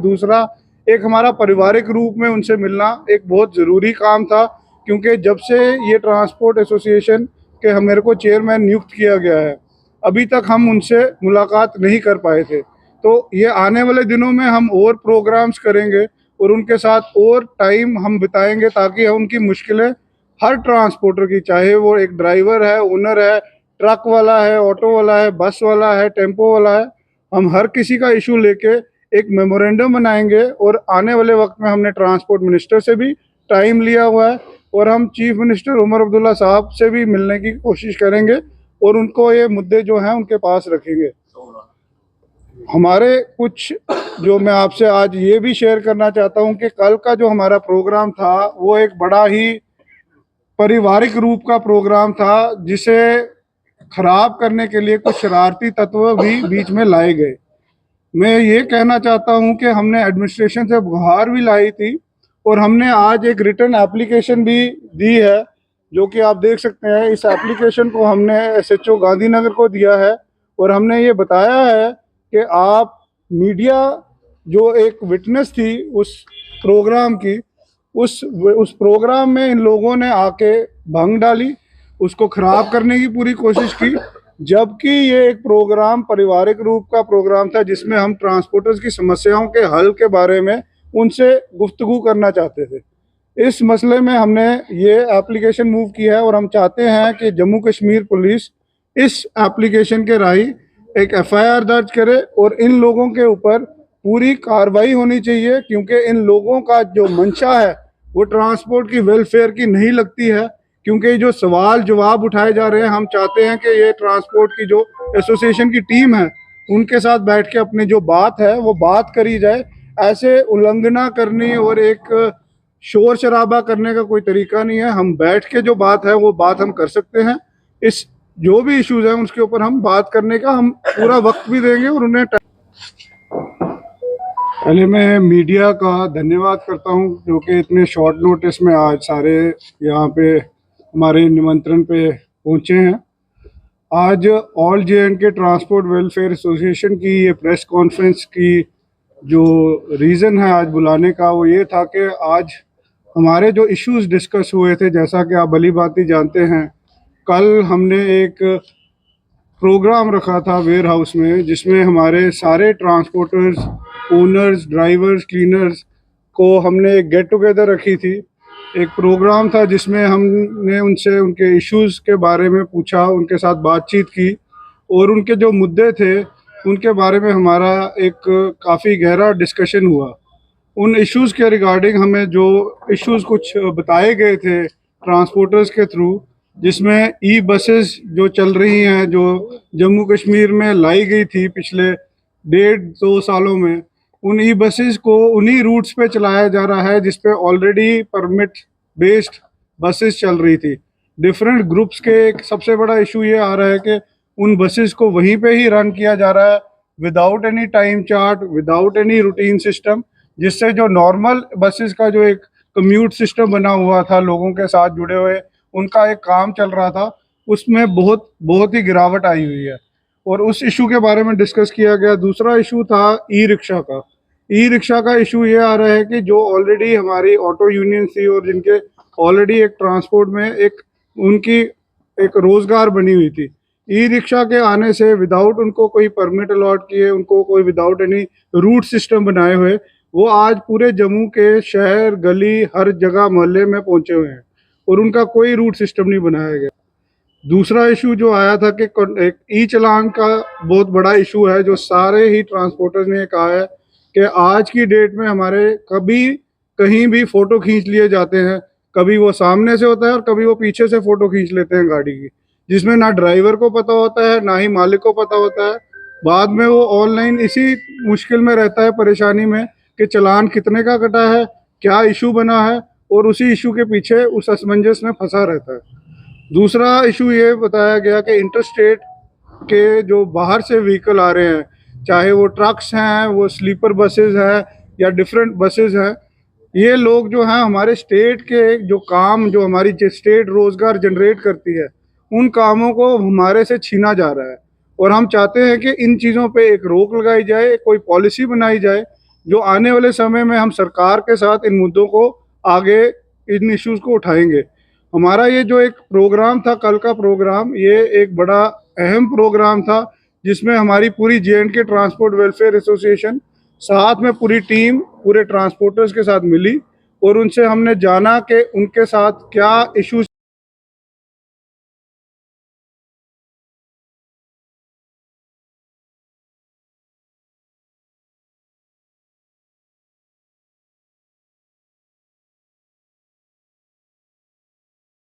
दूसरा एक हमारा पारिवारिक रूप में उनसे मिलना एक बहुत ज़रूरी काम था, क्योंकि जब से ये ट्रांसपोर्ट एसोसिएशन के मेरे को चेयरमैन नियुक्त किया गया है, अभी तक हम उनसे मुलाकात नहीं कर पाए थे। तो ये आने वाले दिनों में हम और प्रोग्राम्स करेंगे और उनके साथ और टाइम हम बिताएंगे, ताकि हम उनकी मुश्किलें हर ट्रांसपोर्टर की, चाहे वो एक ड्राइवर है, ओनर है, ट्रक वाला है, ऑटो वाला है, बस वाला है, टेम्पो वाला है, हम हर किसी का इशू लेके एक मेमोरेंडम बनाएंगे। और आने वाले वक्त में हमने ट्रांसपोर्ट मिनिस्टर से भी टाइम लिया हुआ है और हम चीफ मिनिस्टर उमर अब्दुल्ला साहब से भी मिलने की कोशिश करेंगे और उनको ये मुद्दे जो हैं उनके पास रखेंगे। हमारे कुछ जो मैं आपसे आज ये भी शेयर करना चाहता हूँ कि कल का जो हमारा प्रोग्राम था वो एक बड़ा ही पारिवारिक रूप का प्रोग्राम था, जिसे खराब करने के लिए कुछ शरारती तत्व भी बीच में लाए गए। मैं ये कहना चाहता हूं कि हमने एडमिनिस्ट्रेशन से गुहार भी लाई थी और हमने आज एक रिटर्न एप्लीकेशन भी दी है, जो कि आप देख सकते हैं। इस एप्लीकेशन को हमने एसएचओ गांधीनगर को दिया है और हमने ये बताया है कि आप मीडिया जो एक विटनेस थी उस प्रोग्राम की, उस प्रोग्राम में इन लोगों ने आके भंग डाली, उसको खराब करने की पूरी कोशिश की, जबकि ये एक प्रोग्राम पारिवारिक रूप का प्रोग्राम था जिसमें हम ट्रांसपोर्टर्स की समस्याओं के हल के बारे में उनसे गुफ्तगू करना चाहते थे। इस मसले में हमने ये एप्लीकेशन मूव किया है और हम चाहते हैं कि जम्मू कश्मीर पुलिस इस एप्लीकेशन के राही एक एफआईआर दर्ज करे और इन लोगों के ऊपर पूरी कार्रवाई होनी चाहिए, क्योंकि इन लोगों का जो मंशा है वो ट्रांसपोर्ट की वेलफेयर की नहीं लगती है। क्योंकि जो सवाल जवाब उठाए जा रहे हैं, हम चाहते हैं कि ये ट्रांसपोर्ट की जो एसोसिएशन की टीम है उनके साथ बैठ के अपनी जो बात है वो बात करी जाए। ऐसे उल्लंघना करनी और एक शोर शराबा करने का कोई तरीका नहीं है। हम बैठ के जो बात है वो बात हम कर सकते हैं। इस जो भी इश्यूज हैं उसके ऊपर हम बात करने का हम पूरा वक्त भी देंगे और उन्हें पहले मैं मीडिया का धन्यवाद करता हूं, जो कि इतने शॉर्ट नोटिस में आज सारे यहाँ पे हमारे निमंत्रण पे पहुंचे हैं। आज ऑल जे&के ट्रांसपोर्ट वेलफेयर एसोसिएशन की ये प्रेस कॉन्फ्रेंस की जो रीज़न है आज बुलाने का, वो ये था कि आज हमारे जो इश्यूज डिस्कस हुए थे, जैसा कि आप भली भांति जानते हैं, कल हमने एक प्रोग्राम रखा था वेयर हाउस में, जिसमें हमारे सारे ट्रांसपोर्टर्स, ओनर्स, ड्राइवर्स, क्लीनर्स को हमने एक गेट टुगेदर रखी थी। एक प्रोग्राम था जिसमें हमने उनसे उनके इश्यूज़ के बारे में पूछा, उनके साथ बातचीत की और उनके जो मुद्दे थे उनके बारे में हमारा एक काफ़ी गहरा डिस्कशन हुआ। उन इश्यूज़ के रिगार्डिंग हमें जो इश्यूज़ कुछ बताए गए थे ट्रांसपोर्टर्स के थ्रू, जिसमें ई बसेस जो चल रही हैं, जो जम्मू कश्मीर में लाई गई थी पिछले 1.5-2 सालों में, उन ई बसेस को उन्हीं रूट्स पे चलाया जा रहा है जिस पे ऑलरेडी परमिट बेस्ड बसेस चल रही थी। डिफरेंट ग्रुप्स के एक सबसे बड़ा इशू ये आ रहा है कि उन बसेस को वहीं पे ही रन किया जा रहा है without any time chart, without any routine system, जिससे जो नॉर्मल बसेस का जो एक कम्यूट सिस्टम बना हुआ था, लोगों के साथ जुड़े हुए उनका एक काम चल रहा था, उसमें बहुत बहुत ही गिरावट आई हुई है और उस इशू के बारे में डिस्कस किया गया। दूसरा इशू था ई रिक्शा का। ई रिक्शा का इशू ये आ रहा है कि जो ऑलरेडी हमारी ऑटो यूनियन थी और जिनके ऑलरेडी एक ट्रांसपोर्ट में एक उनकी एक रोजगार बनी हुई थी, ई रिक्शा के आने से विदाउट उनको कोई परमिट अलॉट किए, उनको कोई विदाउट एनी रूट सिस्टम बनाए हुए, वो आज पूरे जम्मू के शहर, गली, हर जगह, मोहल्ले में पहुंचे हुए हैं और उनका कोई रूट सिस्टम नहीं बनाया गया। दूसरा इशू जो आया था कि एक ई चालान का बहुत बड़ा इशू है, जो सारे ही ट्रांसपोर्टर्स ने कहा है कि आज की डेट में हमारे कभी कहीं भी फ़ोटो खींच लिए जाते हैं। कभी वो सामने से होता है और कभी वो पीछे से फ़ोटो खींच लेते हैं गाड़ी की, जिसमें ना ड्राइवर को पता होता है ना ही मालिक को पता होता है। बाद में वो ऑनलाइन इसी मुश्किल में रहता है, परेशानी में, कि चालान कितने का कटा है, क्या इशू बना है, और उसी इशू के पीछे उस असमंजस में फंसा रहता है। दूसरा इशू ये बताया गया कि इंटरस्टेट के जो बाहर से व्हीकल आ रहे हैं, चाहे वो ट्रक्स हैं, वो स्लीपर बसेस हैं या डिफरेंट बसेस हैं, ये लोग जो हैं हमारे स्टेट के जो काम, जो हमारी स्टेट रोज़गार जनरेट करती है, उन कामों को हमारे से छीना जा रहा है। और हम चाहते हैं कि इन चीज़ों पे एक रोक लगाई जाए, कोई पॉलिसी बनाई जाए जो आने वाले समय में हम सरकार के साथ इन मुद्दों को आगे इन इश्यूज़ को उठाएंगे। हमारा ये जो एक प्रोग्राम था, कल का प्रोग्राम, ये एक बड़ा अहम प्रोग्राम था जिसमें हमारी पूरी जे.एंड.के ट्रांसपोर्ट वेलफेयर एसोसिएशन साथ में पूरी टीम पूरे ट्रांसपोर्टर्स के साथ मिली और उनसे हमने जाना कि उनके साथ क्या इश्यूज